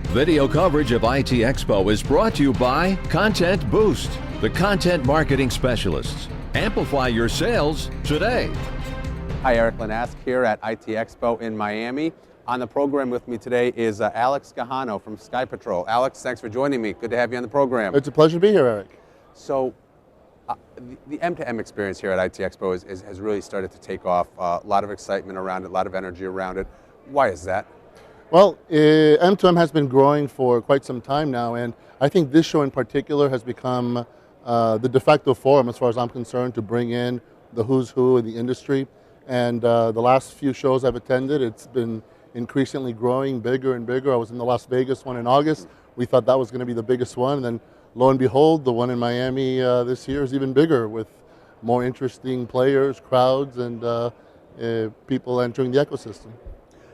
Video coverage of IT Expo is brought to you by Content Boost, the content marketing specialists. Amplify your sales today. Hi, Eric Lanask here at IT Expo in Miami. On the program with me today is Alex Gahano from Skypatrol. Alex, thanks for joining me. Good to have you on the program. It's a pleasure to be here, Eric. So, the M2M experience here at IT Expo has really started to take off. A lot of excitement around it, a lot of energy around it. Why is that? Well, M2M has been growing for quite some time now, and I think this show in particular has become the de facto forum, as far as I'm concerned, to bring in the who's who in the industry. And the last few shows I've attended, it's been increasingly growing bigger and bigger. I was in the Las Vegas one in August. We thought that was going to be the biggest one, and then lo and behold, the one in Miami this year is even bigger, with more interesting players, crowds, and people entering the ecosystem.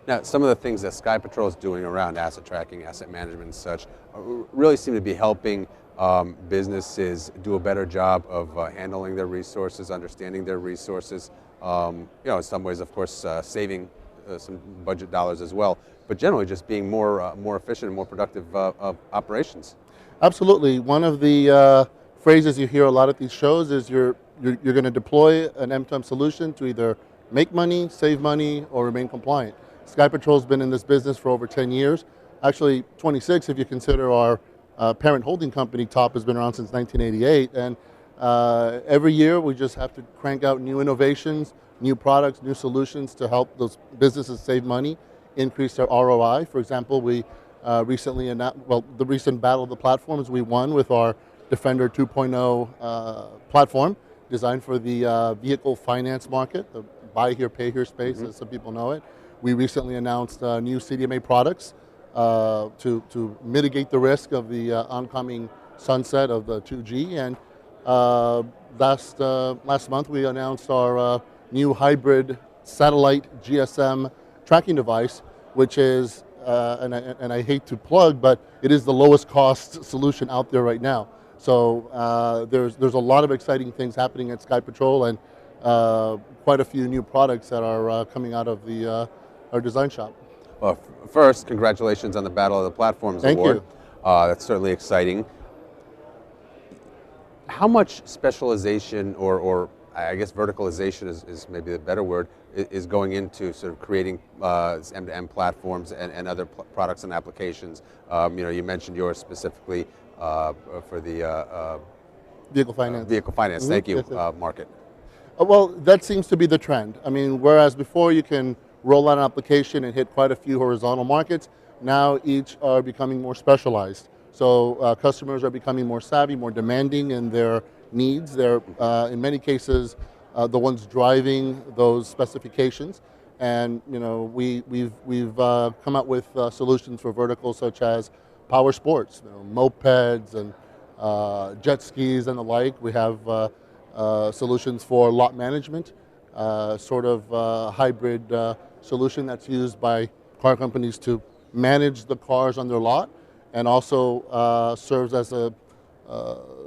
Now, some of the things that Skypatrol is doing around asset tracking, asset management and such, really seem to be helping businesses do a better job of handling their resources, understanding their resources, in some ways, of course, saving some budget dollars as well, but generally just being more efficient and more productive of operations. Absolutely. One of the phrases you hear a lot at these shows is you're going to deploy an M2M solution to either make money, save money, or remain compliant. Skypatrol's been in this business for over 10 years. Actually, 26 if you consider our parent holding company. TOP has been around since 1988. And every year we just have to crank out new innovations, new products, new solutions to help those businesses save money, increase their ROI. For example, we recently announced, the recent battle of the platforms we won with our Defender 2.0 platform designed for the vehicle finance market, the buy here, pay here space, as some people know it. We recently announced new CDMA products to mitigate the risk of the oncoming sunset of the 2G. And last month we announced our new hybrid satellite GSM tracking device, which is, and I hate to plug, but it is the lowest cost solution out there right now. So there's a lot of exciting things happening at Skypatrol, and quite a few new products that are coming out of our design shop. Well, first, congratulations on the Battle of the Platforms Award. Thank you. That's certainly exciting. How much specialization, or I guess verticalization is maybe the better word, is going into sort of creating M2M platforms and other products and applications? You mentioned yours specifically for the vehicle finance. Vehicle finance, thank you, Yes, market. Well, that seems to be the trend. I mean, whereas before you can roll out an application and hit quite a few horizontal markets, now each are becoming more specialized. So customers are becoming more savvy, more demanding in their needs. They're, in many cases, the ones driving those specifications. And we've come up with solutions for verticals such as power sports, mopeds and jet skis and the like. We have solutions for lot management, sort of hybrid solution that's used by car companies to manage the cars on their lot, and also serves as a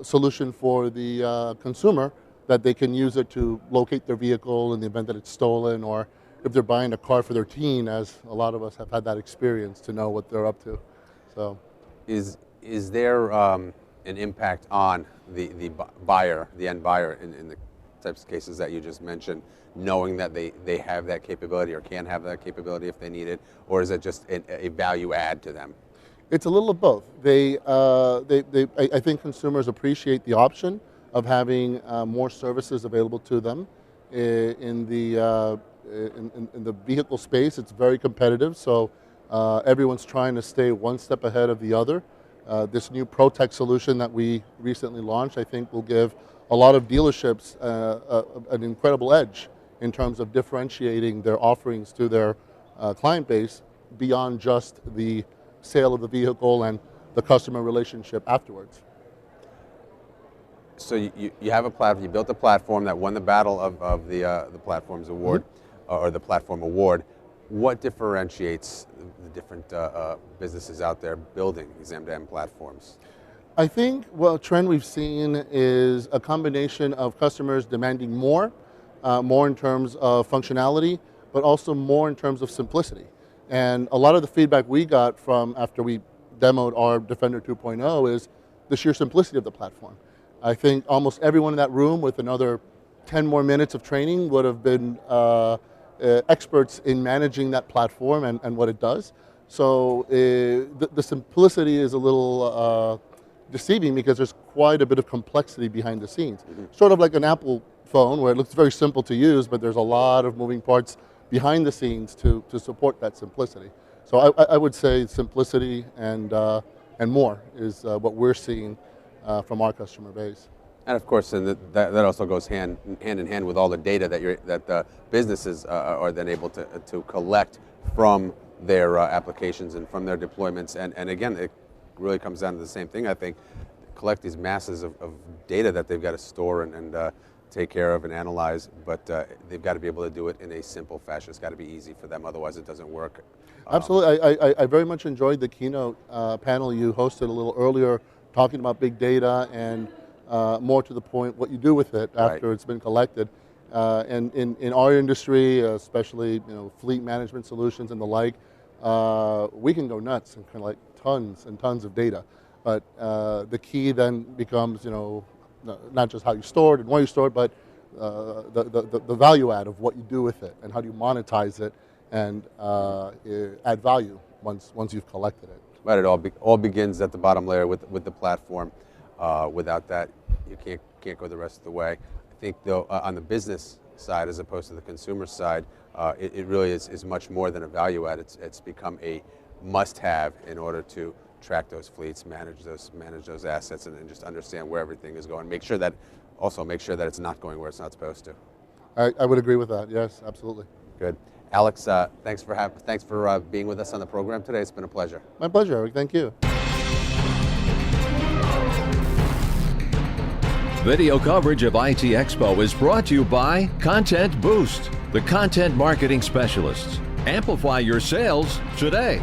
solution for the consumer, that they can use it to locate their vehicle in the event that it's stolen, or if they're buying a car for their teen, as a lot of us have had that experience, to know what they're up to. So, is there an impact on the buyer, the end buyer, in the types of cases that you just mentioned, knowing that they have that capability or can have that capability if they need it, or is it just a value add to them? It's a little of both. I think consumers appreciate the option of having more services available to them. In the vehicle space, it's very competitive, so everyone's trying to stay one step ahead of the other. This new ProTech solution that we recently launched, I think, will give a lot of dealerships an incredible edge in terms of differentiating their offerings to their client base beyond just the sale of the vehicle and the customer relationship afterwards. So you have a platform, you built a platform that won the battle of the Platforms Award, or the Platform Award. What differentiates the different businesses out there building these M2M platforms? I think, a trend we've seen is a combination of customers demanding more in terms of functionality, but also more in terms of simplicity. And a lot of the feedback we got from after we demoed our Defender 2.0 is the sheer simplicity of the platform. I think almost everyone in that room with another 10 more minutes of training would have been experts in managing that platform and what it does. So the simplicity is a little deceiving because there's quite a bit of complexity behind the scenes. Sort of like an Apple phone where it looks very simple to use, but there's a lot of moving parts behind the scenes to support that simplicity. So I would say simplicity and more is what we're seeing from our customer base. And of course, and that also goes hand in hand with all the data that the businesses are then able to collect from their applications and from their deployments. And again, it really comes down to the same thing, I think. Collect these masses of data that they've got to store and take care of and analyze, but they've got to be able to do it in a simple fashion. It's got to be easy for them, otherwise it doesn't work. Absolutely. I very much enjoyed the keynote panel you hosted a little earlier, talking about big data and more to the point, what you do with it after it's been collected. And in our industry, especially fleet management solutions and the like, we can go nuts and collect tons and tons of data. But the key then becomes, not just how you store it and where you store it, but the value add of what you do with it and how do you monetize it and add value once you've collected it. Right, it all begins at the bottom layer with the platform. Without that, you can't go the rest of the way. I think though on the business side as opposed to the consumer side, it really is much more than a value add. It's become a must-have in order to track those fleets, manage those assets, and then just understand where everything is going. Make sure that it's not going where it's not supposed to. I would agree with that. Yes, absolutely. Good. Alex, thanks for being with us on the program today. It's been a pleasure. My pleasure, Eric. Thank you. Video coverage of ITEXPO is brought to you by Content Boost, the content marketing specialists. Amplify your sales today.